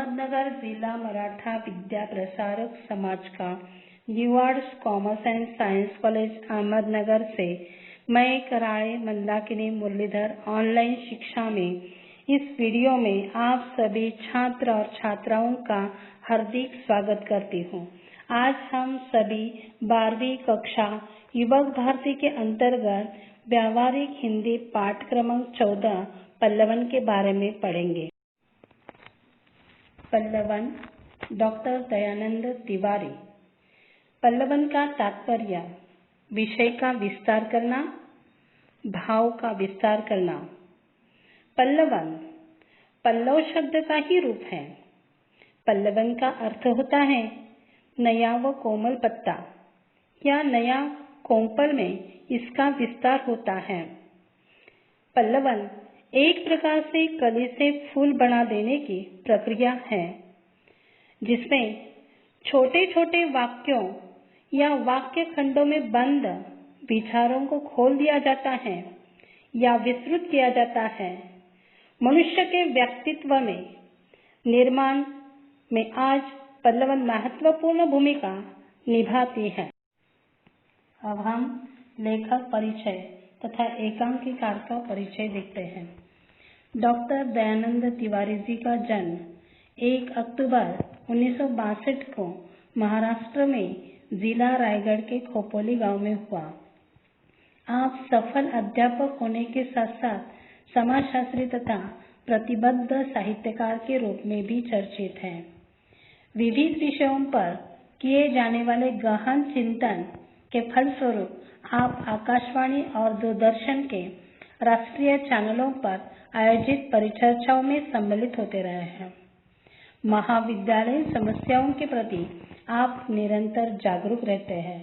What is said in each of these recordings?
अहमदनगर जिला मराठा विद्या प्रसारक समाज का new arts commerce and science college Ahmednagar से मैं कराड़े मंदाकिनी मुरलीधर ऑनलाइन शिक्षा में इस वीडियो में आप सभी छात्र और छात्राओं का हार्दिक स्वागत करती हूँ। आज हम सभी 12वीं कक्षा युवक भारती के अंतर्गत व्यावहारिक हिंदी पाठ क्रमांक 14 पल्लवन के बारे में पढ़ेंगे। पल्लवन डॉक्टर दयानंद तिवारी। पल्लवन का तात्पर्य विषय का विस्तार करना, भाव का विस्तार करना। पल्लवन पल्लव शब्द का ही रूप है। पल्लवन का अर्थ होता है नया व कोमल पत्ता या नया कोंपल में इसका विस्तार होता है। पल्लवन एक प्रकार से कली से फूल बना देने की प्रक्रिया है, जिसमें छोटे छोटे वाक्यों या वाक्य खंडों में बंद विचारों को खोल दिया जाता है या विस्तृत किया जाता है। मनुष्य के व्यक्तित्व में निर्माण में आज पल्लवन महत्वपूर्ण भूमिका निभाती है। अब हम लेखक परिचय तथा एकांकिकार का परिचय देखते हैं। डॉक्टर दयानंद तिवारी जी का जन्म 1 अक्टूबर 1962 को महाराष्ट्र में जिला रायगढ़ के खोपोली गांव में हुआ। आप सफल अध्यापक होने के साथ साथ समाजशास्त्री तथा प्रतिबद्ध साहित्यकार के रूप में भी चर्चित हैं। विविध विषयों पर किए जाने वाले गहन चिंतन के फलस्वरूप आप आकाशवाणी और दूरदर्शन के राष्ट्रीय चैनलों पर आयोजित परिचर्चाओं में सम्मिलित होते रहे हैं। महाविद्यालय समस्याओं के प्रति आप निरंतर जागरूक रहते हैं।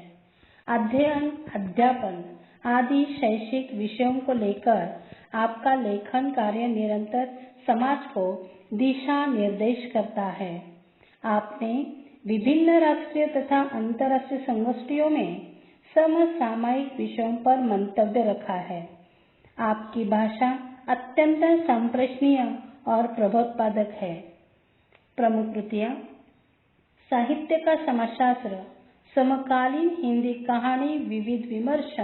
अध्ययन, अध्यापन आदि शैक्षिक विषयों को लेकर आपका लेखन कार्य निरंतर समाज को दिशा निर्देश करता है। आपने विभिन्न राष्ट्रीय तथा अंतर्राष्ट्रीय संगोष्ठियों में समसामयिक विषयों पर मंतव्य रखा है। आपकी भाषा अत्यंत संप्रेषणीय और प्रबोधपादक है। प्रमुख कृतियाँ: साहित्य का समाजशास्त्र, समकालीन हिंदी कहानी विविध विमर्श,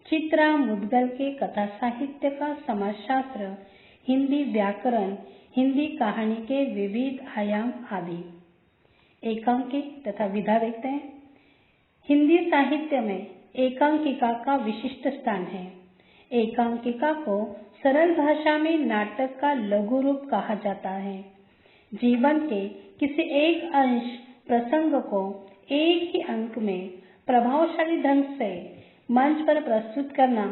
चित्रा मुदगल के कथा साहित्य का समाजशास्त्र, हिंदी व्याकरण, हिंदी कहानी के विविध आयाम आदि। एकांकी तथा विधा देखते हैं। हिंदी साहित्य में एकांकिका का विशिष्ट स्थान है। एकांकिका को सरल भाषा में नाटक का लघु रूप कहा जाता है। जीवन के किसी एक अंश प्रसंग को एक ही अंक में प्रभावशाली ढंग से मंच पर प्रस्तुत करना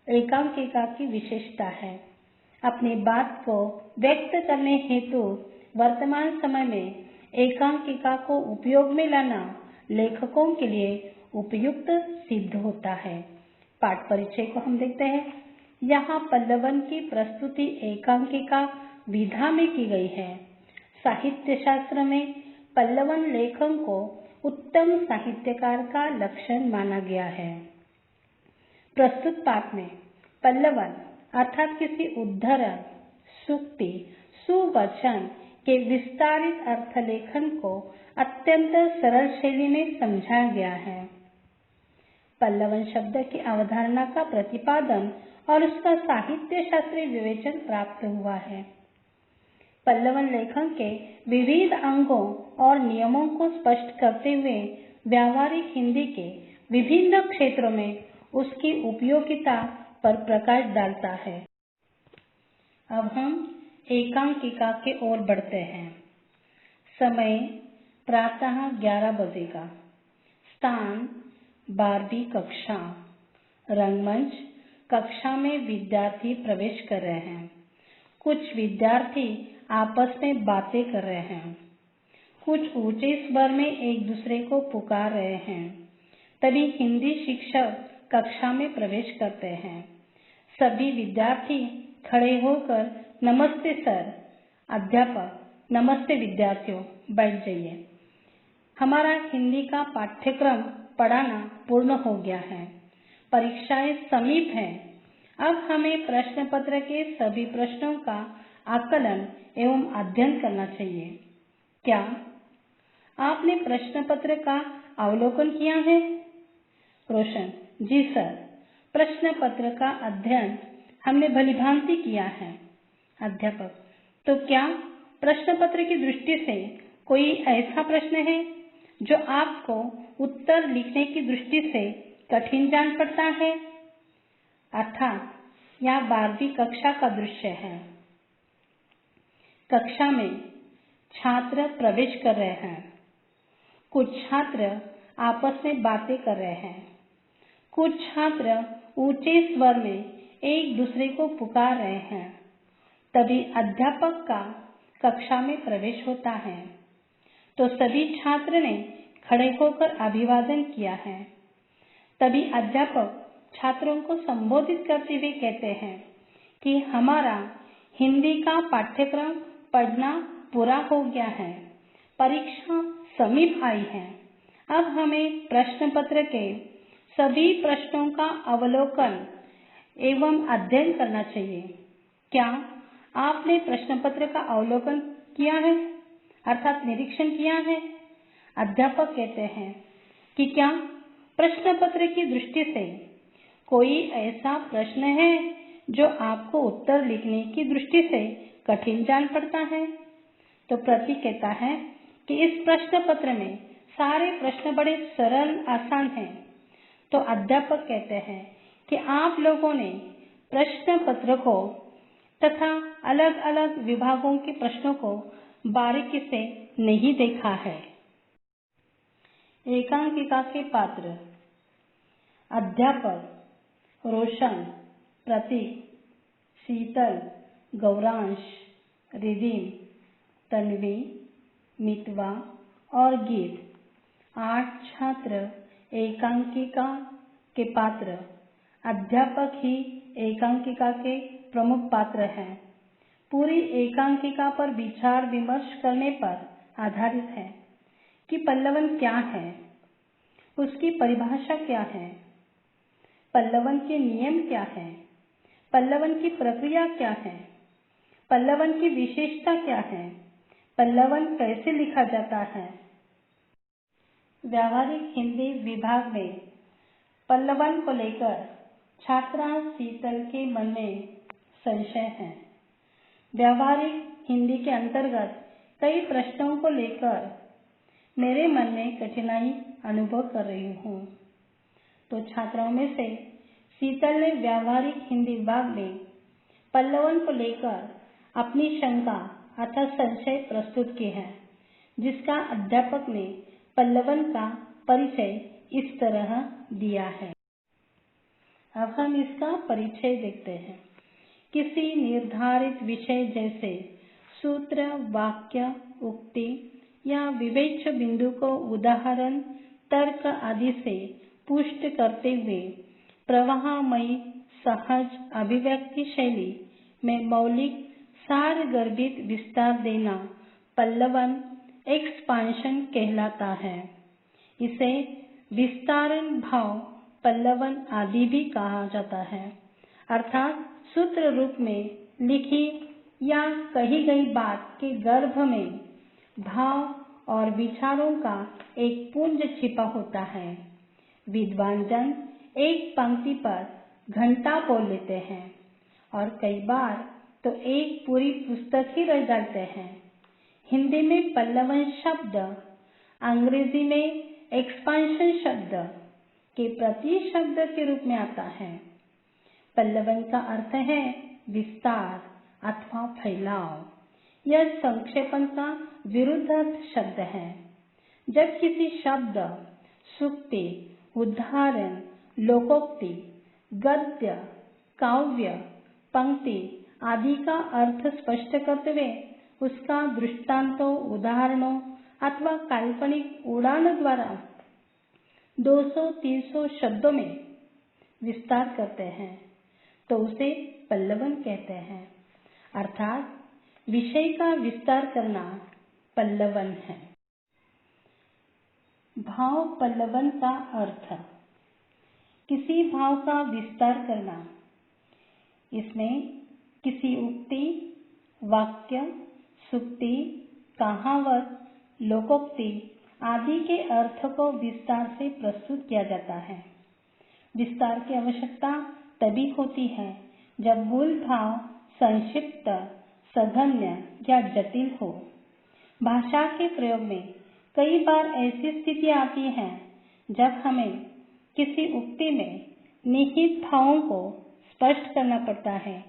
एकांकिका की विशेषता है। अपनी बात को व्यक्त करने हेतु वर्तमान समय में एकांकिका को उपयोग में लाना लेखकों के लिए उपयुक्त सिद्ध होता है। पाठ परिचय को हम देखते हैं। यहाँ पल्लवन की प्रस्तुति एकांकिका विधा में की गई है। साहित्य शास्त्र में पल्लवन लेखन को उत्तम साहित्यकार का लक्षण माना गया है। प्रस्तुत पाठ में पल्लवन अर्थात किसी उद्धरण, सूक्ति, सुवचन के विस्तारित अर्थ लेखन को अत्यंत सरल शैली में समझाया गया है। पल्लवन शब्द की अवधारणा का प्रतिपादन और उसका साहित्य शास्त्रीय विवेचन प्राप्त हुआ है। पल्लवन लेखन के विविध अंगों और नियमों को स्पष्ट करते हुए व्यावहारिक हिंदी के विभिन्न क्षेत्रों में उसकी उपयोगिता पर प्रकाश डालता है। अब हम एकांकिका की ओर बढ़ते हैं। समय प्रातः 11 बजे का। स्थान 12वीं कक्षा। रंगमंच कक्षा में विद्यार्थी प्रवेश कर रहे हैं। कुछ विद्यार्थी आपस में बातें कर रहे हैं। कुछ ऊंचे स्वर में एक दूसरे को पुकार रहे हैं। तभी हिंदी शिक्षक कक्षा में प्रवेश करते हैं। सभी विद्यार्थी खड़े होकर नमस्ते सर, अध्यापक, नमस्ते विद्यार्थियों, बैठ जाइए। हमारा हिंदी का पाठ्यक्रम पढ़ाना पूर्ण हो गया है। परीक्षाएं समीप हैं। अब हमें प्रश्न पत्र के सभी प्रश्नों का आकलन एवं अध्ययन करना चाहिए। क्या आपने प्रश्न पत्र का अवलोकन किया है? रोशन: जी सर, प्रश्न पत्र का अध्ययन हमने भलीभांति किया है। अध्यापक: तो क्या प्रश्न पत्र की दृष्टि से कोई ऐसा प्रश्न है जो आपको उत्तर लिखने की दृष्टि से कठिन जान पड़ता है? अर्थात यह 12वीं कक्षा का दृश्य है। कक्षा में छात्र प्रवेश कर रहे हैं। कुछ छात्र आपस में बातें कर रहे हैं। कुछ छात्र ऊंचे स्वर में एक दूसरे को पुकार रहे हैं। तभी अध्यापक का कक्षा में प्रवेश होता है तो सभी छात्र ने खड़े होकर अभिवादन किया है। तभी अध्यापक छात्रों को संबोधित करते हुए कहते हैं कि हमारा हिंदी का पाठ्यक्रम पढ़ना पूरा हो गया है, परीक्षा समीप आई है। अब हमें प्रश्न पत्र के सभी प्रश्नों का अवलोकन एवं अध्ययन करना चाहिए। क्या आपने प्रश्न पत्र का अवलोकन किया है, अर्थात निरीक्षण किया है? अध्यापक कहते हैं कि क्या प्रश्न पत्र की दृष्टि से कोई ऐसा प्रश्न है जो आपको उत्तर लिखने की दृष्टि से कठिन जान पड़ता है? तो प्रतीक कहता है कि इस प्रश्न पत्र में सारे प्रश्न बड़े सरल आसान हैं। तो अध्यापक कहते हैं कि आप लोगों ने प्रश्न पत्र को तथा अलग अलग विभागों के प्रश्नों को बारीकी से नहीं देखा है। एकांकिका के पात्र: अध्यापक, रोशन, प्रतीक, शीतल, गौरांश, रिदिम, तन्वी, मितवा और गीत। 8 छात्र एकांकिका के पात्र। अध्यापक ही एकांकिका के प्रमुख पात्र हैं। पूरी एकांकिका पर विचार विमर्श करने पर आधारित है कि पल्लवन क्या है, उसकी परिभाषा क्या है, पल्लवन के नियम क्या है, पल्लवन की प्रक्रिया क्या है, पल्लवन की विशेषता क्या है, पल्लवन कैसे लिखा जाता है। व्यावहारिक हिंदी विभाग में पल्लवन को लेकर छात्रा शीतल के मन में संशय है। व्यावहारिक हिंदी के अंतर्गत कई प्रश्नों को लेकर मेरे मन में कठिनाई अनुभव कर रही हूँ। तो छात्राओं में से शीतल ने व्यावहारिक हिंदी विभाग में पल्लवन को लेकर अपनी शंका अथवा संशय प्रस्तुत की है, जिसका अध्यापक ने पल्लवन का परिचय इस तरह दिया है। अब हम इसका परिचय देखते हैं। किसी निर्धारित विषय जैसे सूत्र, वाक्य, उक्ति या विवेच्य बिंदु को उदाहरण, तर्क आदि से पुष्ट करते हुए प्रवाहमयी सहज अभिव्यक्ति शैली में मौलिक सारगर्भित विस्तार देना पल्लवन एक्सपांशन कहलाता है। इसे विस्तारण भाव पल्लवन आदि भी कहा जाता है, अर्थात सूत्र रूप में लिखी या कही गई बात के गर्भ में भाव और विचारों का एक पुंज छिपा होता है। विद्वान जन एक पंक्ति पर घंटा बोल लेते हैं और कई बार तो एक पूरी पुस्तक ही रच डालते हैं। हिंदी में पल्लवन शब्द अंग्रेजी में एक्सपांशन शब्द के प्रति शब्द के रूप में आता है। पल्लवन का अर्थ है विस्तार अथवा फैलाव। यह संक्षेपण का विरुद्धार्थ शब्द है। जब किसी शब्द, सूक्ति, उदाहरण, लोकोक्ति, गद्य, काव्य, पंक्ति आदि का अर्थ स्पष्ट करते हुए उसका दृष्टांतों, उदाहरणों अथवा काल्पनिक उड़ान द्वारा 200-300 शब्दों में विस्तार करते हैं तो उसे पल्लवन कहते हैं, अर्थात विषय का विस्तार करना पल्लवन है। भाव पल्लवन का अर्थ: किसी भाव का विस्तार करना। इसमें किसी उक्ति, वाक्य, सूक्ति, कहावत, लोकोक्ति आदि के अर्थ को विस्तार से प्रस्तुत किया जाता है। विस्तार की आवश्यकता तभी होती है जब मूल भाव संक्षिप्त, सघन्य या जटिल हो। भाषा के प्रयोग में कई बार ऐसी स्थिति आती है जब हमें किसी उक्ति में निहित भावों को स्पष्ट करना पड़ता है।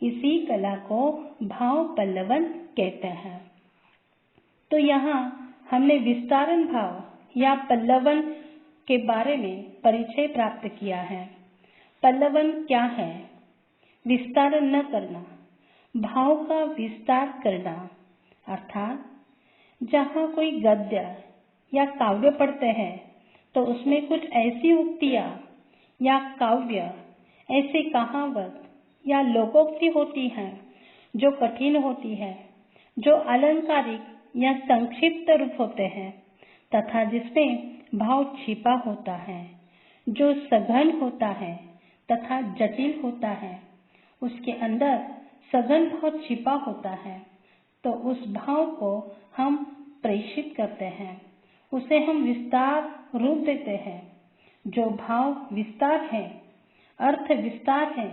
इसी कला को भाव पल्लवन कहते हैं। तो यहाँ हमने विस्तारण भाव या पल्लवन के बारे में परिचय प्राप्त किया है। पल्लवन क्या है? विस्तारण न करना, भाव का विस्तार करना, अर्थात जहाँ कोई गद्य या काव्य पढ़ते हैं तो उसमें कुछ ऐसी उक्तियाँ या काव्य, ऐसी कहावत या लोकोक्ति होती हैं जो कठिन होती है, जो अलंकारिक या संक्षिप्त रूप होते हैं तथा जिसमें भाव छिपा होता है, जो सघन होता है तथा जटिल होता है। उसके अंदर सघन भाव छिपा होता है तो उस भाव को हम प्रेषित करते हैं, उसे हम विस्तार रूप देते हैं। जो भाव विस्तार है, अर्थ विस्तार है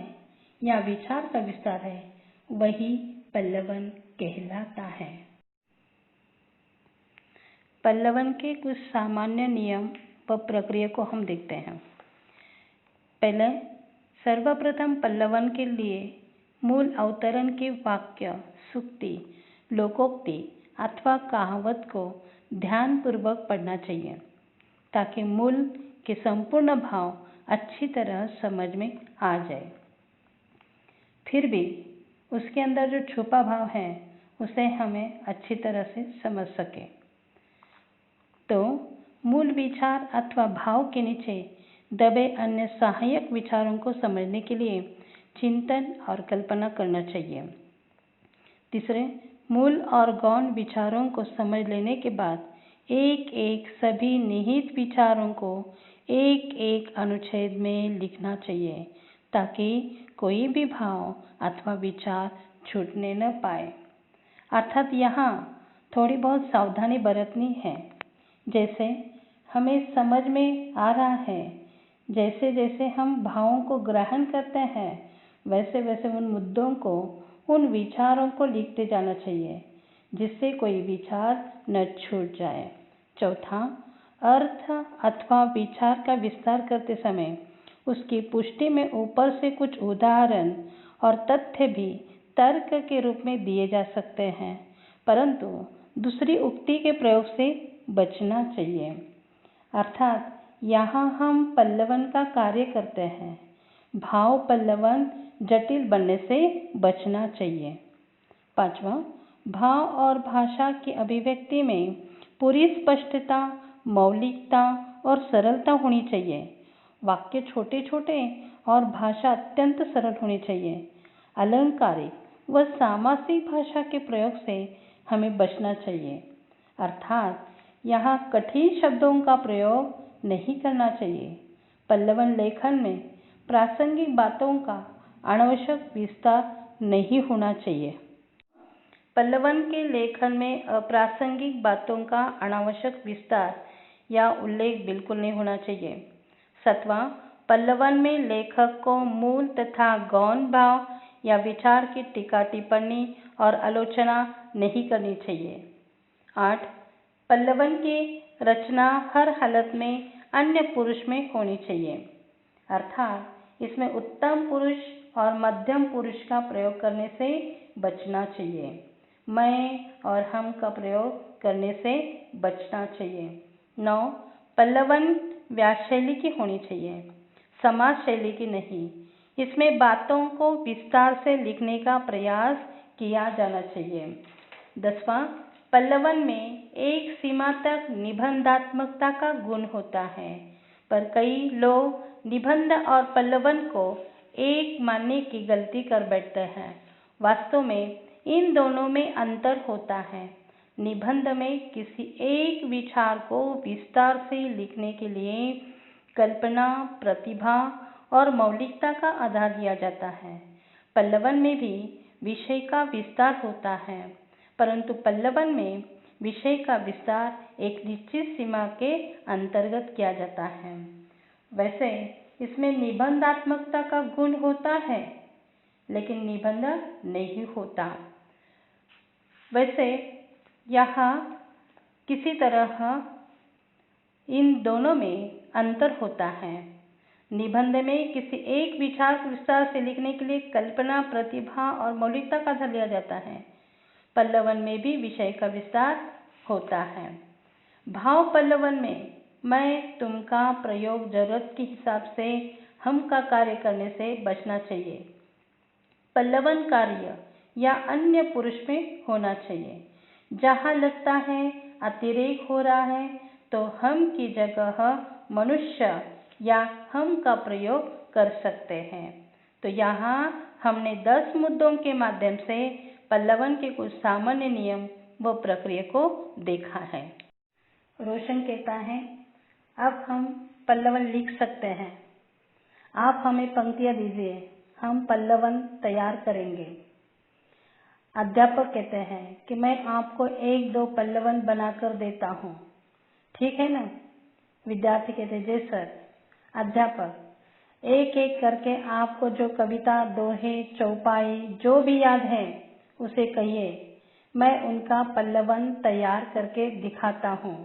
या विचार का विस्तार है, वही पल्लवन कहलाता है। पल्लवन के कुछ सामान्य नियम व प्रक्रिया को हम देखते हैं। पहले सर्वप्रथम पल्लवन के लिए मूल अवतरण के वाक्य, सूक्ति, लोकोक्ति अथवा कहावत को ध्यानपूर्वक पढ़ना चाहिए ताकि मूल के संपूर्ण भाव अच्छी तरह समझ में आ जाए। फिर भी उसके अंदर जो छुपा भाव है उसे हमें अच्छी तरह से समझ सके। तो मूल विचार अथवा भाव के नीचे दबे अन्य सहायक विचारों को समझने के लिए चिंतन और कल्पना करना चाहिए। तीसरे, मूल और गौण विचारों को समझ लेने के बाद एक एक सभी निहित विचारों को एक एक अनुच्छेद में लिखना चाहिए ताकि कोई भी भाव अथवा विचार छूटने न पाए। अर्थात यहाँ थोड़ी बहुत सावधानी बरतनी है। जैसे हमें समझ में आ रहा है, जैसे जैसे हम भावों को ग्रहण करते हैं वैसे वैसे उन मुद्दों को, उन विचारों को लिखते जाना चाहिए जिससे कोई विचार न छूट जाए। चौथा, अर्थ अथवा विचार का विस्तार करते समय उसकी पुष्टि में ऊपर से कुछ उदाहरण और तथ्य भी तर्क के रूप में दिए जा सकते हैं, परंतु दूसरी उक्ति के प्रयोग से बचना चाहिए। अर्थात यहाँ हम पल्लवन का कार्य करते हैं, भाव पल्लवन जटिल बनने से बचना चाहिए। पांचवा, भाव और भाषा की अभिव्यक्ति में पूरी स्पष्टता, मौलिकता और सरलता होनी चाहिए। वाक्य छोटे छोटे और भाषा अत्यंत सरल होनी चाहिए। अलंकारिक व सामासिक भाषा के प्रयोग से हमें बचना चाहिए। अर्थात यहाँ कठिन शब्दों का प्रयोग नहीं करना चाहिए। पल्लवन लेखन में प्रासंगिक बातों का अनावश्यक विस्तार नहीं होना चाहिए। पल्लवन के लेखन में अप्रासंगिक बातों का अनावश्यक विस्तार या उल्लेख बिल्कुल नहीं होना चाहिए। सातवां, पल्लवन में लेखक को मूल तथा गौण भाव या विचार की टीका टिप्पणी और आलोचना नहीं करनी चाहिए। 8, पल्लवन की रचना हर हालत में अन्य पुरुष में होनी चाहिए। अर्थात इसमें उत्तम पुरुष और मध्यम पुरुष का प्रयोग करने से बचना चाहिए। मैं और हम का प्रयोग करने से बचना चाहिए। 9, पल्लवन व्यास शैली की होनी चाहिए, समाज शैली की नहीं। इसमें बातों को विस्तार से लिखने का प्रयास किया जाना चाहिए। 10वां, पल्लवन में एक सीमा तक निबंधात्मकता का गुण होता है, पर कई लोग निबंध और पल्लवन को एक मानने की गलती कर बैठते हैं। वास्तव में इन दोनों में अंतर होता है। निबंध में किसी एक विचार को विस्तार से लिखने के लिए कल्पना, प्रतिभा और मौलिकता का आधार दिया जाता है। पल्लवन में भी विषय का विस्तार होता है, परंतु पल्लवन में विषय का विस्तार एक निश्चित सीमा के अंतर्गत किया जाता है। वैसे इसमें निबंधात्मकता का गुण होता है, लेकिन निबंध नहीं होता। वैसे यहाँ किसी तरह इन दोनों में अंतर होता है। निबंध में किसी एक विचार को विस्तार से लिखने के लिए कल्पना, प्रतिभा और मौलिकता का आधार लिया जाता है। पल्लवन में भी विषय का विस्तार होता है। भाव पल्लवन में मैं, तुम का प्रयोग जरूरत के हिसाब से हम का कार्य करने से बचना चाहिए। पल्लवन कार्य या अन्य पुरुष में होना चाहिए। जहाँ लगता है अतिरेक हो रहा है तो हम की जगह मनुष्य या हम का प्रयोग कर सकते हैं। तो यहाँ हमने 10 मुद्दों के माध्यम से पल्लवन के कुछ सामान्य नियम व प्रक्रिया को देखा है। रोशन कहता है, अब हम पल्लवन लिख सकते हैं। आप हमें पंक्तियां दीजिए, हम पल्लवन तैयार करेंगे। अध्यापक कहते हैं कि मैं आपको 1-2 पल्लवन बनाकर देता हूँ, ठीक है ना? विद्यार्थी कहते हैं, जय सर। अध्यापक, एक एक करके आपको जो कविता, दोहे, चौपाई जो भी याद है उसे कहिए, मैं उनका पल्लवन तैयार करके दिखाता हूँ।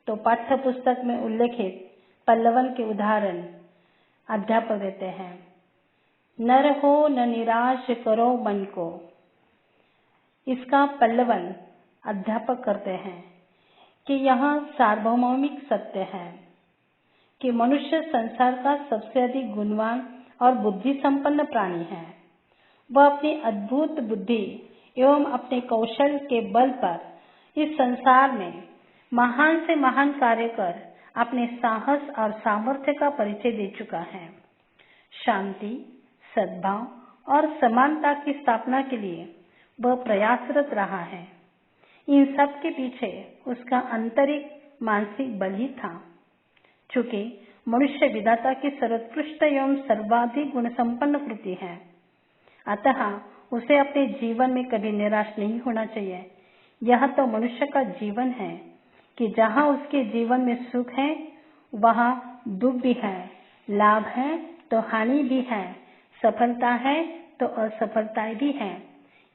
तो पाठ्य पुस्तक में उल्लेखित पल्लवन के उदाहरण अध्यापक देते हैं। नर हो न निराश करो मन को, इसका पल्लवन अध्यापक करते हैं कि यहाँ सार्वभौमिक सत्य है कि मनुष्य संसार का सबसे अधिक गुणवान और बुद्धि संपन्न प्राणी है। वह अपनी अद्भुत बुद्धि एवं अपने कौशल के बल पर इस संसार में महान से महान कार्य कर अपने साहस और सामर्थ्य का परिचय दे चुका है। शांति, सद्भाव और समानता की स्थापना के लिए वह प्रयासरत रहा है। इन सब के पीछे उसका आंतरिक मानसिक बल ही था। चूंकि मनुष्य विधाता की सर्वोत्कृष्ट एवं सर्वाधिक गुण संपन्न कृति है, अतः उसे अपने जीवन में कभी निराश नहीं होना चाहिए। यह तो मनुष्य का जीवन है कि जहाँ उसके जीवन में सुख है वहाँ दुख भी है, लाभ है तो हानि भी है, सफलता है तो असफलताएं भी है।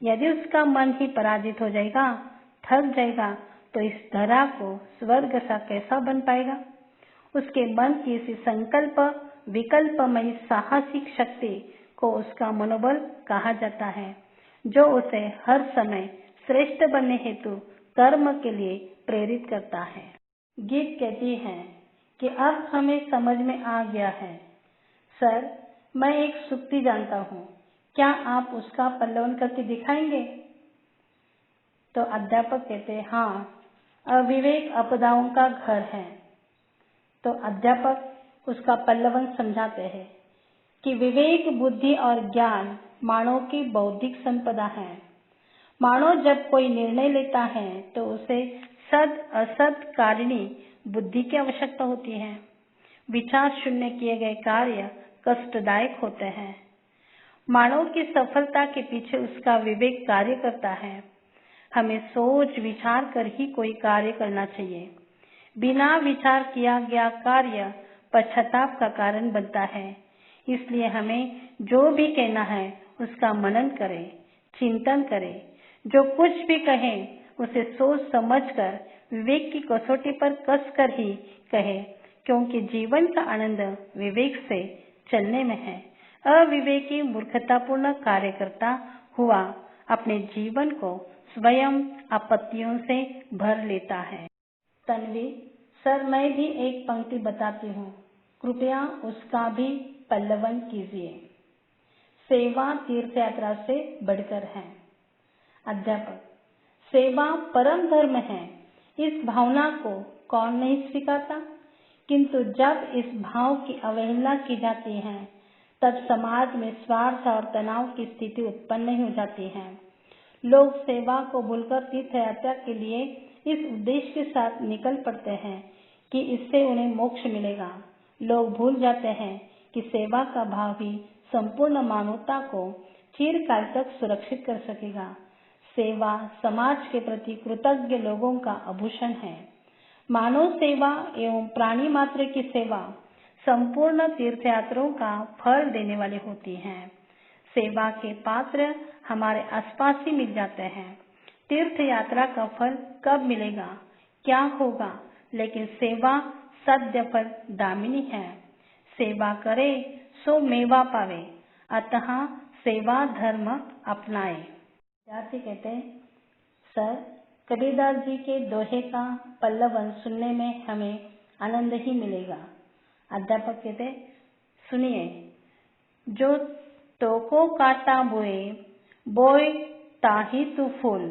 यदि उसका मन ही पराजित हो जाएगा, थक जाएगा, तो इस धरा को स्वर्ग सा कैसा बन पाएगा? उसके मन की इसी संकल्प विकल्पमयी साहसिक शक्ति को उसका मनोबल कहा जाता है, जो उसे हर समय श्रेष्ठ बनने हेतु कर्म के लिए प्रेरित करता है। गीत कहती है कि अब हमें समझ में आ गया है। सर, मैं एक सुक्ति जानता हूँ, क्या आप उसका पल्लवन करके दिखाएंगे? तो अध्यापक कहते हैं, हाँ, अविवेक आपदाओं का घर है। तो अध्यापक उसका पल्लवन समझाते हैं कि विवेक, बुद्धि और ज्ञान मानव की बौद्धिक संपदा है। मानव जब कोई निर्णय लेता है तो उसे सद असद कारिणी बुद्धि की आवश्यकता होती है। विचार शून्य किए गए कार्य कष्टदायक होते हैं। मानव की सफलता के पीछे उसका विवेक कार्य करता है। हमें सोच विचार कर ही कोई कार्य करना चाहिए। बिना विचार किया गया कार्य पश्चाताप का कारण बनता है। इसलिए हमें जो भी कहना है उसका मनन करें, चिंतन करें। जो कुछ भी कहें उसे सोच समझकर विवेक की कसौटी पर कसकर ही कहें, क्योंकि जीवन का आनंद विवेक से चलने में है। अविवेकी मूर्खतापूर्ण कार्य करता हुआ अपने जीवन को स्वयं आपत्तियों से भर लेता है। तन्वी, सर, मैं भी एक पंक्ति बताती हूँ, कृपया उसका भी पल्लवन कीजिए। सेवा तीर्थ यात्रा से बढ़कर है। अध्यापक, सेवा परम धर्म है। इस भावना को कौन नहीं स्वीकारता? किंतु जब इस भाव की अवहेलना की जाती है तब समाज में स्वार्थ और तनाव की स्थिति उत्पन्न हो जाती है। लोग सेवा को भूलकर तीर्थ यात्रा के लिए इस उद्देश्य के साथ निकल पड़ते हैं कि इससे उन्हें मोक्ष मिलेगा। लोग भूल जाते हैं कि सेवा का भाव ही संपूर्ण मानवता को चिरकाल तक सुरक्षित कर सकेगा। सेवा समाज के प्रति कृतज्ञ लोगों का आभूषण है। मानव सेवा एवं प्राणी मात्र की सेवा संपूर्ण तीर्थयात्रों का फल देने वाली होती है। सेवा के पात्र हमारे आसपास ही मिल जाते हैं। तीर्थ यात्रा का फल कब मिलेगा, क्या होगा, लेकिन सेवा सद्य फल दामिनी है। सेवा करे सो मेवा पावे, अतः सेवा धर्म अपनाए। विद्यार्थी कहते हैं, सर कबीरदास जी के दोहे का पल्लवन सुनने में हमें आनंद ही मिलेगा। अध्यापक कहते, सुनिए, जो तोको काटा बोए बोए ताही तू फूल।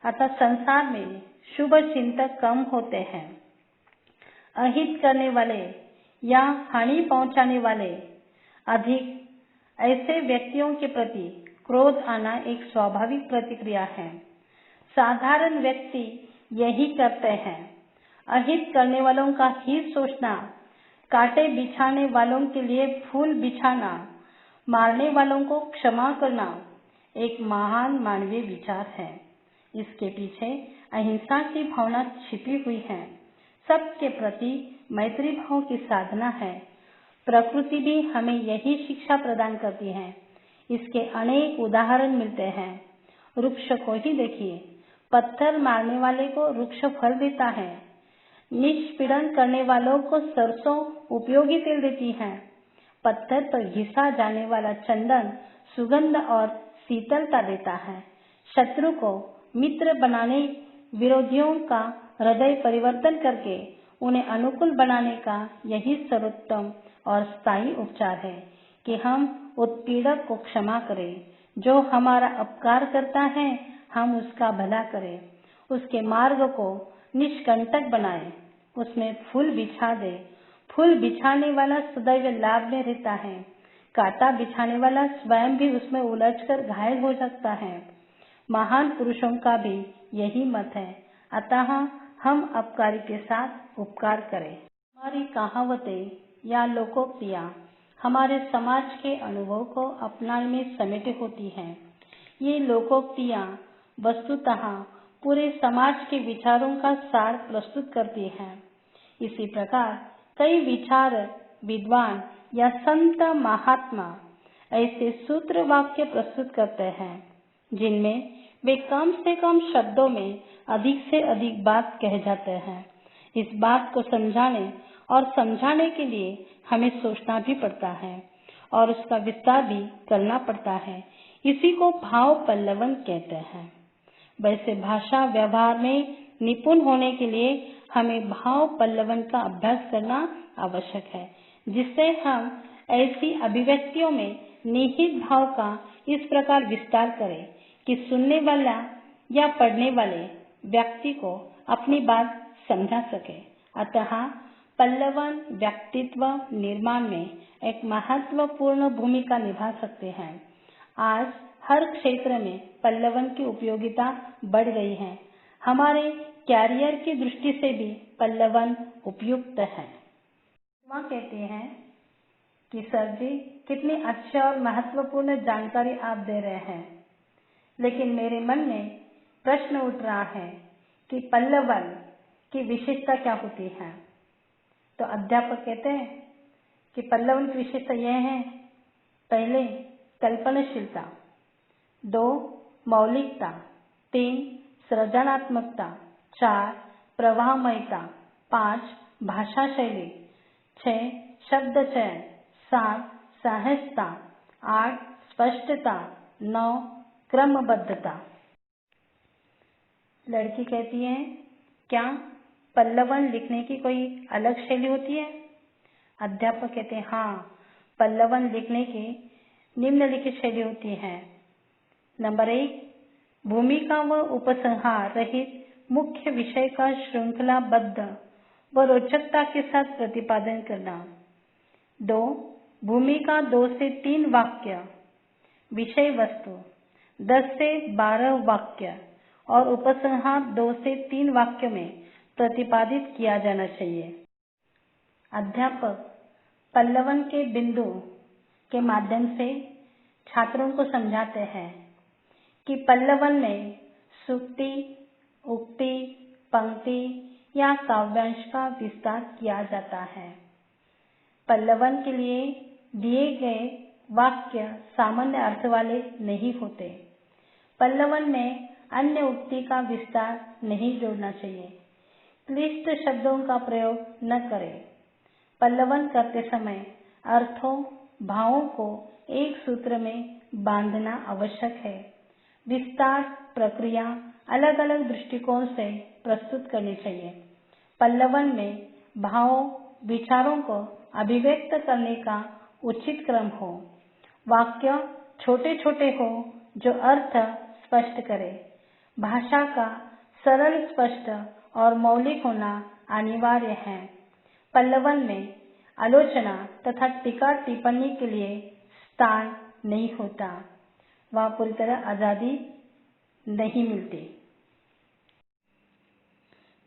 अतः संसार में शुभ चिंतक कम होते हैं। अहित करने वाले या हानि पहुंचाने वाले अधिक। ऐसे व्यक्तियों के प्रति क्रोध आना एक स्वाभाविक प्रतिक्रिया है। साधारण व्यक्ति यही करते हैं। अहित करने वालों का हित सोचना, कांटे बिछाने वालों के लिए फूल बिछाना, मारने वालों को क्षमा करना एक महान मानवीय विचार है। इसके पीछे अहिंसा की भावना छिपी हुई है। सबके प्रति मैत्री भाव की साधना है। प्रकृति भी हमें यही शिक्षा प्रदान करती है। इसके अनेक उदाहरण मिलते हैं। वृक्ष को ही देखिए, पत्थर मारने वाले को वृक्ष फल देता है। निष्पीड़न करने वालों को सरसों उपयोगी तेल देती है। पत्थर पर घिसा जाने वाला चंदन सुगंध और शीतलता देता है। शत्रु को मित्र बनाने, विरोधियों का हृदय परिवर्तन करके उन्हें अनुकूल बनाने का यही सर्वोत्तम और स्थायी उपचार है कि हम उत्पीड़क को क्षमा करें। जो हमारा अपकार करता है हम उसका भला करें, उसके मार्ग को निष्कंटक बनाएं, उसमें फूल बिछा दे। फूल बिछाने वाला सदैव लाभ में रहता है। कांटा बिछाने वाला स्वयं भी उसमें उलझकर घायल हो सकता है। महान पुरुषों का भी यही मत है। अतः हम अपकारी के साथ उपकार करें। हमारी कहावतें या लोकोक्तियाँ हमारे समाज के अनुभव को अपनाने में समेटे होती हैं। ये लोकोक्तियाँ वस्तुतः पूरे समाज के विचारों का सार प्रस्तुत करती हैं। इसी प्रकार कई विचार विद्वान या संत महात्मा ऐसे सूत्र वाक्य प्रस्तुत करते हैं जिनमें वे कम से कम शब्दों में अधिक से अधिक बात कह जाते हैं। इस बात को समझाने और समझाने के लिए हमें सोचना भी पड़ता है और उसका विस्तार भी करना पड़ता है। इसी को भाव पल्लवन कहते हैं। वैसे भाषा व्यवहार में निपुण होने के लिए हमें भाव पल्लवन का अभ्यास करना आवश्यक है, जिससे हम ऐसी अभिव्यक्तियों में निहित भाव का इस प्रकार विस्तार करें कि सुनने वाला या पढ़ने वाले व्यक्ति को अपनी बात समझा सके। अतः पल्लवन व्यक्तित्व निर्माण में एक महत्वपूर्ण भूमिका निभा सकते हैं। आज हर क्षेत्र में पल्लवन की उपयोगिता बढ़ गई है। हमारे कैरियर की दृष्टि से भी पल्लवन उपयुक्त है। वह कहते हैं कि सर जी कितनी अच्छी और महत्वपूर्ण जानकारी आप दे रहे हैं, लेकिन मेरे मन में प्रश्न उठ रहा है कि पल्लवन की विशेषता क्या होती है। तो अध्यापक कहते हैं कि पल्लवन की विशेषता यह है, पहले कल्पनाशीलता, 2 मौलिकता, 3 सृजनात्मकता, 4 प्रवाहमयता, 5 भाषा शैली, 6 शब्द चयन, 7 सहजता, 8 स्पष्टता, 9 क्रमबद्धता। लड़की कहती है, क्या पल्लवन लिखने की कोई अलग शैली होती है? अध्यापक कहते हैं, हाँ, पल्लवन लिखने की निम्नलिखित शैली होती है। नंबर 1, भूमिका व उपसंहार रहित मुख्य विषय का श्रृंखलाबद्ध व रोचकता के साथ प्रतिपादन करना। 2, भूमिका 2 से 3 वाक्य, विषय वस्तु 10 से 12 वाक्य और उपसंहार 2 से 3 वाक्यों में प्रतिपादित किया जाना चाहिए। अध्यापक पल्लवन के बिंदु के माध्यम से छात्रों को समझाते हैं कि पल्लवन में सूक्ति, उक्ति, पंक्ति या काव्यांश का विस्तार किया जाता है। पल्लवन के लिए दिए गए वाक्य सामान्य अर्थ वाले नहीं होते। पल्लवन में अन्य उक्ति का विस्तार नहीं जोड़ना चाहिए। क्लिष्ट शब्दों का प्रयोग न करें। पल्लवन करते समय अर्थों, भावों को एक सूत्र में बांधना आवश्यक है। विस्तार प्रक्रिया अलग अलग दृष्टिकोण से प्रस्तुत करनी चाहिए। पल्लवन में भावों, विचारों को अभिव्यक्त करने का उचित क्रम हो। वाक्य छोटे छोटे हो जो अर्थ स्पष्ट करे। भाषा का सरल, स्पष्ट और मौलिक होना अनिवार्य है। पल्लवन में आलोचना तथा टीका टिप्पणी के लिए स्थान नहीं होता। वहाँ पूरी तरह आजादी नहीं मिलती।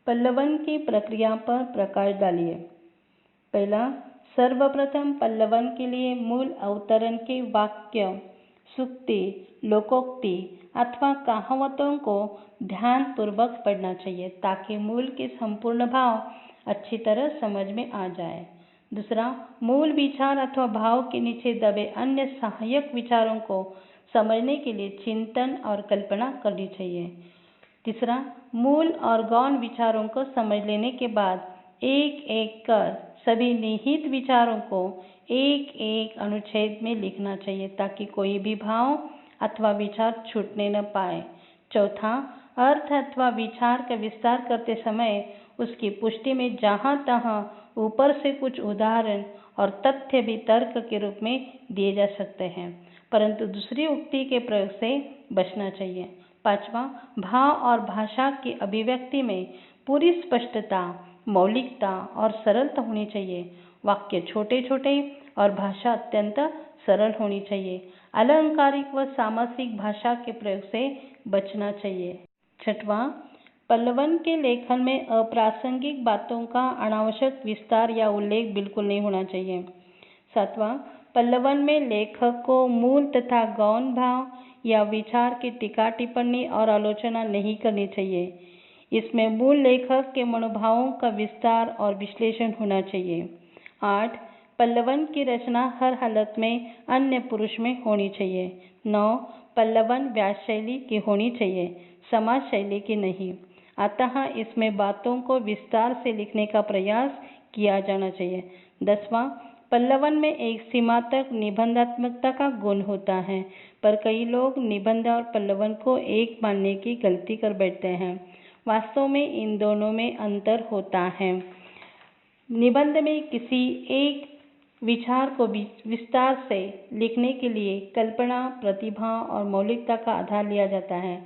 पल्लवन की प्रक्रिया पर प्रकाश डालिए। पहला, सर्वप्रथम पल्लवन के लिए मूल अवतरण के वाक्य, सूक्ति, लोकोक्ति अथवा कहावतों को ध्यानपूर्वक पढ़ना चाहिए ताकि मूल के संपूर्ण भाव अच्छी तरह समझ में आ जाए। दूसरा, मूल विचार अथवा भाव के नीचे दबे अन्य सहायक विचारों को समझने के लिए चिंतन और कल्पना करनी चाहिए। तीसरा, मूल और गौण विचारों को समझ लेने के बाद एक एक कर सभी निहित विचारों को एक एक अनुच्छेद में लिखना चाहिए ताकि कोई भी भाव अथवा विचार छूटने न पाए। चौथा, अर्थ अथवा विचार का विस्तार करते समय उसकी पुष्टि में जहाँ तहाँ ऊपर से कुछ उदाहरण और तथ्य भी तर्क के रूप में दिए जा सकते हैं, परंतु दूसरी उक्ति के प्रयोग से बचना चाहिए। पांचवा, भाव और भाषा की अभिव्यक्ति में पूरी स्पष्टता, मौलिकता और सरलता होनी चाहिए। वाक्य छोटे छोटे और भाषा अत्यंत सरल होनी चाहिए। अलंकारिक व सामासिक भाषा के प्रयोग से बचना चाहिए। छठवां, पल्लवन के लेखन में अप्रासंगिक बातों का अनावश्यक विस्तार या उल्लेख बिल्कुल नहीं होना चाहिए। सातवां, पल्लवन में लेखक को मूल तथा गौण भाव या विचार की टीका टिप्पणी और आलोचना नहीं करनी चाहिए। इसमें मूल लेखक के मनोभावों का विस्तार और विश्लेषण होना चाहिए। 8, पल्लवन की रचना हर हालत में अन्य पुरुष में होनी चाहिए। 9, पल्लवन व्यास शैली की होनी चाहिए, समाज शैली की नहीं। अतः इसमें बातों को विस्तार से लिखने का प्रयास किया जाना चाहिए। 10वां, पल्लवन में एक सीमा तक निबंधात्मकता का गुण होता है, पर कई लोग निबंध और पल्लवन को एक मानने की गलती कर बैठते हैं। वास्तव में इन दोनों में अंतर होता है। निबंध में किसी एक विचार को विस्तार से लिखने के लिए कल्पना, प्रतिभा और मौलिकता का आधार लिया जाता है।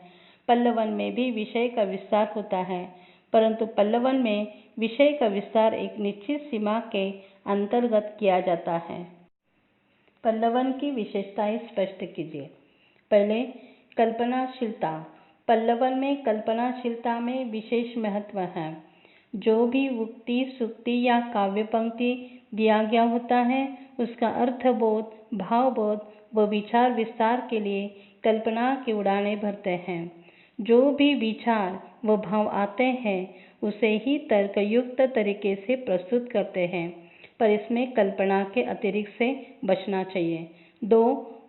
पल्लवन में भी विषय का विस्तार होता है, परंतु पल्लवन में विषय का विस्तार एक निश्चित सीमा के अंतर्गत किया जाता है। पल्लवन की विशेषताएं स्पष्ट कीजिए। पहले, कल्पनाशीलता। पल्लवन में कल्पनाशीलता में विशेष महत्व है। जो भी उक्ति, सूक्ति या काव्य पंक्ति दिया गया होता है उसका अर्थबोध, भावबोध व विचार विस्तार के लिए कल्पना की उड़ानें भरते हैं। जो भी विचार व भाव आते हैं उसे ही तर्कयुक्त तरीके से प्रस्तुत करते हैं, पर इसमें कल्पना के अतिरिक्त से बचना चाहिए। 2,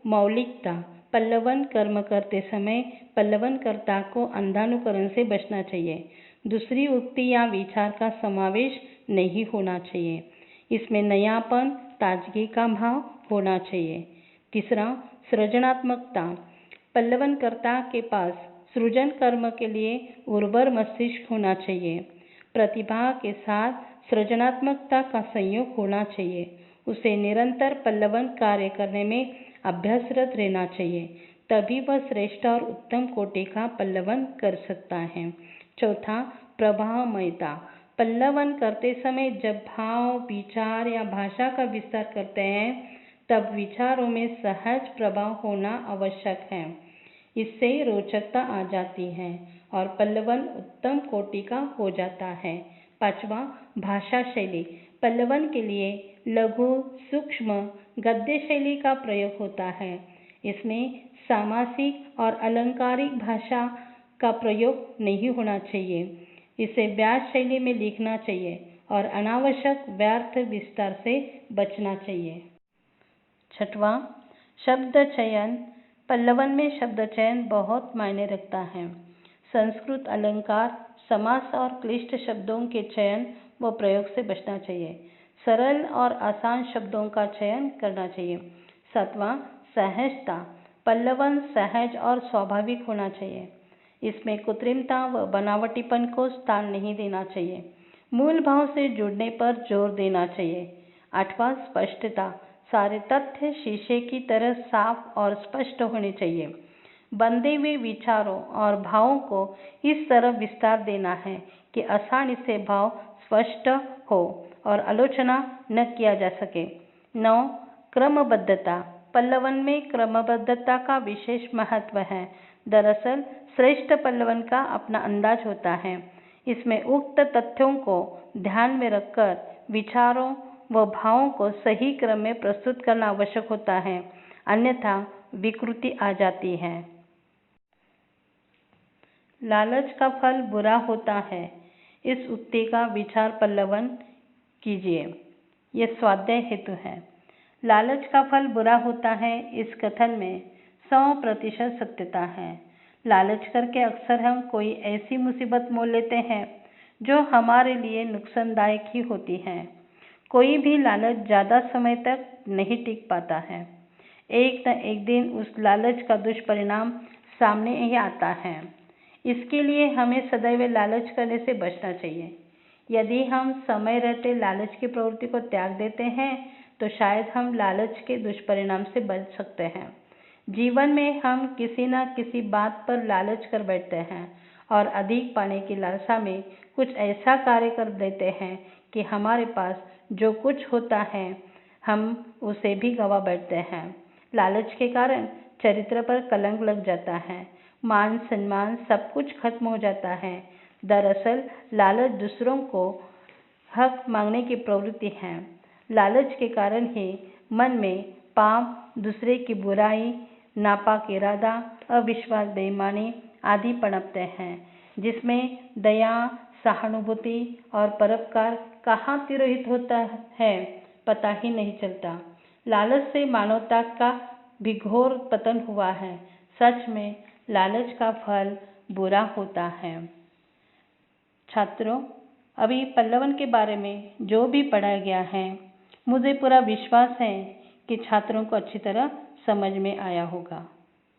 मौलिकता। पल्लवन कर्म करते समय पल्लवनकर्ता को अंधानुकरण से बचना चाहिए। दूसरी उक्ति या विचार का समावेश नहीं होना चाहिए। इसमें नयापन, ताजगी का भाव होना चाहिए। तीसरा, सृजनात्मकता। पल्लवनकर्ता के पास सृजन कर्म के लिए उर्वर मस्तिष्क होना चाहिए। प्रतिभा के साथ सृजनात्मकता का संयोग होना चाहिए। उसे निरंतर पल्लवन कार्य करने में अभ्यासरत रहना चाहिए, तभी वह श्रेष्ठ और उत्तम कोटि का पल्लवन कर सकता है। चौथा, प्रभावमयता। पल्लवन करते समय जब भाव, विचार या भाषा का विस्तार करते हैं तब विचारों में सहज प्रभाव होना आवश्यक है। इससे रोचकता आ जाती है और पल्लवन उत्तम कोटि का हो जाता है। पांचवा, भाषा शैली। पल्लवन के लिए लघु, सूक्ष्म गद्य शैली का प्रयोग होता है। इसमें सामासिक और अलंकारिक भाषा का प्रयोग नहीं होना चाहिए। इसे ब्याज शैली में लिखना चाहिए और अनावश्यक व्यर्थ विस्तार से बचना चाहिए। छठवां, शब्द चयन। पल्लवन में शब्द चयन बहुत मायने रखता है। संस्कृत अलंकार, समास और क्लिष्ट शब्दों के चयन व प्रयोग से बचना चाहिए। सरल और आसान शब्दों का चयन करना चाहिए। सातवां, सहजता। पल्लवन सहज और स्वाभाविक होना चाहिए। इसमें कृत्रिमता व बनावटीपन को स्थान नहीं देना चाहिए। मूल भाव से जुड़ने पर जोर देना चाहिए। आठवां, स्पष्टता। सारे तथ्य शीशे की तरह साफ और स्पष्ट होने चाहिए। बंधे हुए विचारों और भावों को इस तरह विस्तार देना है कि आसानी से भाव स्पष्ट हो और आलोचना न किया जा सके। 9, क्रमबद्धता। पल्लवन में क्रमबद्धता का विशेष महत्व है। दरअसल श्रेष्ठ पल्लवन का अपना अंदाज होता है। इसमें उक्त तथ्यों को ध्यान में रखकर विचारों व भावों को सही क्रम में प्रस्तुत करना आवश्यक होता है, अन्यथा विकृति आ जाती है। लालच का फल बुरा होता है। इस उक्ति का विचार पल्लवन कीजिए। यह स्वाध्याय हेतु है। लालच का फल बुरा होता है, इस कथन में 100% सत्यता है। लालच करके अक्सर हम कोई ऐसी मुसीबत मोल लेते हैं जो हमारे लिए नुकसानदायक ही होती है। कोई भी लालच ज़्यादा समय तक नहीं टिक पाता है। एक न एक दिन उस लालच का दुष्परिणाम सामने ही आता है। इसके लिए हमें सदैव लालच करने से बचना चाहिए। यदि हम समय रहते लालच की प्रवृत्ति को त्याग देते हैं तो शायद हम लालच के दुष्परिणाम से बच सकते हैं। जीवन में हम किसी न किसी बात पर लालच कर बैठते हैं और अधिक पाने की लालसा में कुछ ऐसा कार्य कर देते हैं कि हमारे पास जो कुछ होता है हम उसे भी गंवा बैठते हैं। लालच के कारण चरित्र पर कलंक लग जाता है, मान सम्मान सब कुछ खत्म हो जाता है। दरअसल लालच दूसरों को हक मांगने की प्रवृत्ति है। लालच के कारण ही मन में पाप, दूसरे की बुराई, नापाक इरादा, अविश्वास, बेईमानी आदि पनपते हैं, जिसमें दया, सहानुभूति और परोपकार कहाँ तिरोहित होता है पता ही नहीं चलता। लालच से मानवता का भी घोर पतन हुआ है। सच में लालच का फल बुरा होता है। छात्रों, अभी पल्लवन के बारे में जो भी पढ़ा गया है, मुझे पूरा विश्वास है कि छात्रों को अच्छी तरह समझ में आया होगा।